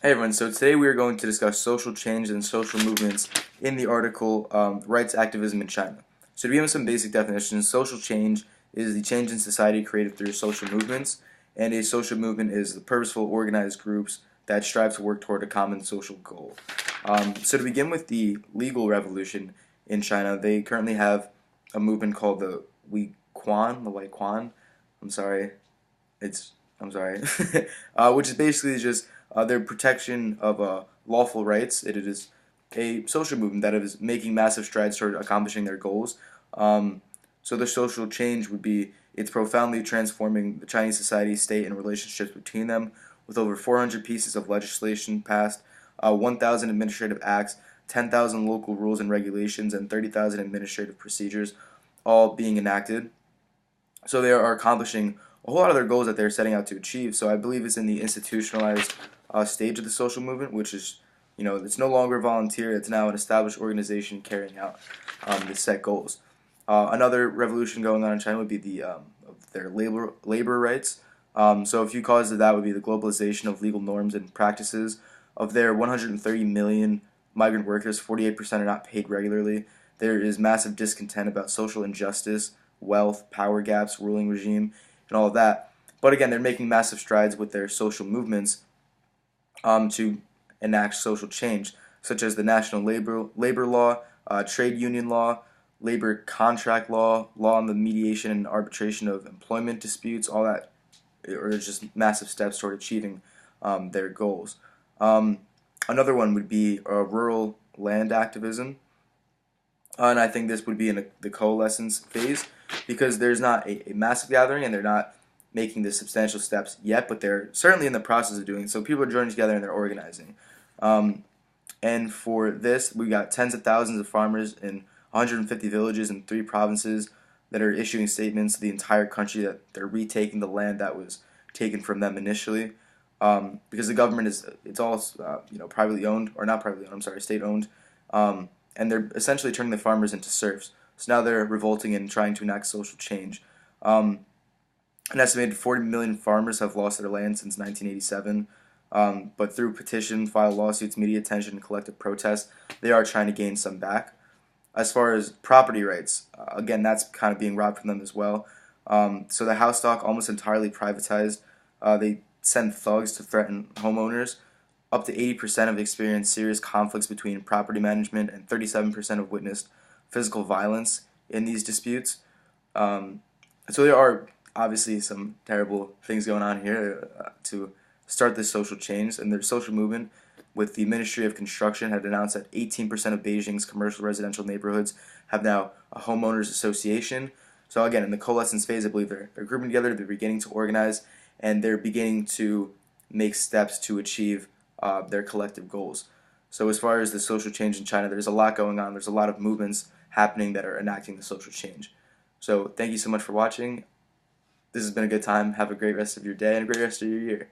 Hey everyone, so today we are going to discuss social change and social movements in the article Rights Activism in China. So to begin with some basic definitions, social change is the change in society created through social movements, and a social movement is the purposeful organized groups that strive to work toward a common social goal. So to begin with the legal revolution in China, they currently have a movement called the Wei Quan. I'm sorry, it's I'm sorry, which is basically just their protection of lawful rights. It is a social movement that is making massive strides toward accomplishing their goals. So the social change would be it's profoundly transforming the Chinese society, state, and relationships between them, with over 400 pieces of legislation passed, 1,000 administrative acts, 10,000 local rules and regulations, and 30,000 administrative procedures, all being enacted. So they are accomplishing a whole lot of their goals that they're setting out to achieve. So I believe it's in the institutionalized stage of the social movement, which is, it's no longer volunteer. It's now an established organization carrying out the set goals. Another revolution going on in China would be of their labor rights. So a few causes of that would be the globalization of legal norms and practices. Of their 130 million migrant workers, 48% are not paid regularly. There is massive discontent about social injustice, wealth, power gaps, ruling regime, and all of that. But again, they're making massive strides with their social movements to enact social change, such as the national labor law, trade union law, labor contract law, law on the mediation and arbitration of employment disputes. All that are just massive steps toward achieving their goals. Um, Another one would be rural land activism. And I think this would be in the coalescence phase because there's not a massive gathering and they're not making the substantial steps yet, but they're certainly in the process of doing it. So people are joining together and they're organizing. Um, and for this, we got tens of thousands of farmers in 150 villages in 3 provinces that are issuing statements to the entire country that they're retaking the land that was taken from them initially. Because the government it's all privately owned, or not privately owned, I'm sorry, state owned. And they're essentially turning the farmers into serfs. So now they're revolting and trying to enact social change. Um, an estimated 40 million farmers have lost their land since 1987. But through petition, file lawsuits, media attention, and collective protests, they are trying to gain some back. As far as property rights, again, that's kind of being robbed from them as well. So the house stock almost entirely privatized. They send thugs to threaten homeowners. Up to 80% have experienced serious conflicts between property management, and 37% have witnessed physical violence in these disputes. Um, so there are obviously some terrible things going on here to start this social change, and their social movement with the Ministry of Construction had announced that 18% of Beijing's commercial residential neighborhoods have now a homeowners association. So again, in the coalescence phase, I believe they're grouping together, they're beginning to organize, and they're beginning to make steps to achieve their collective goals. So as far as the social change in China, there's a lot going on. There's a lot of movements happening that are enacting the social change. So thank you so much for watching. This has been a good time. Have a great rest of your day and a great rest of your year.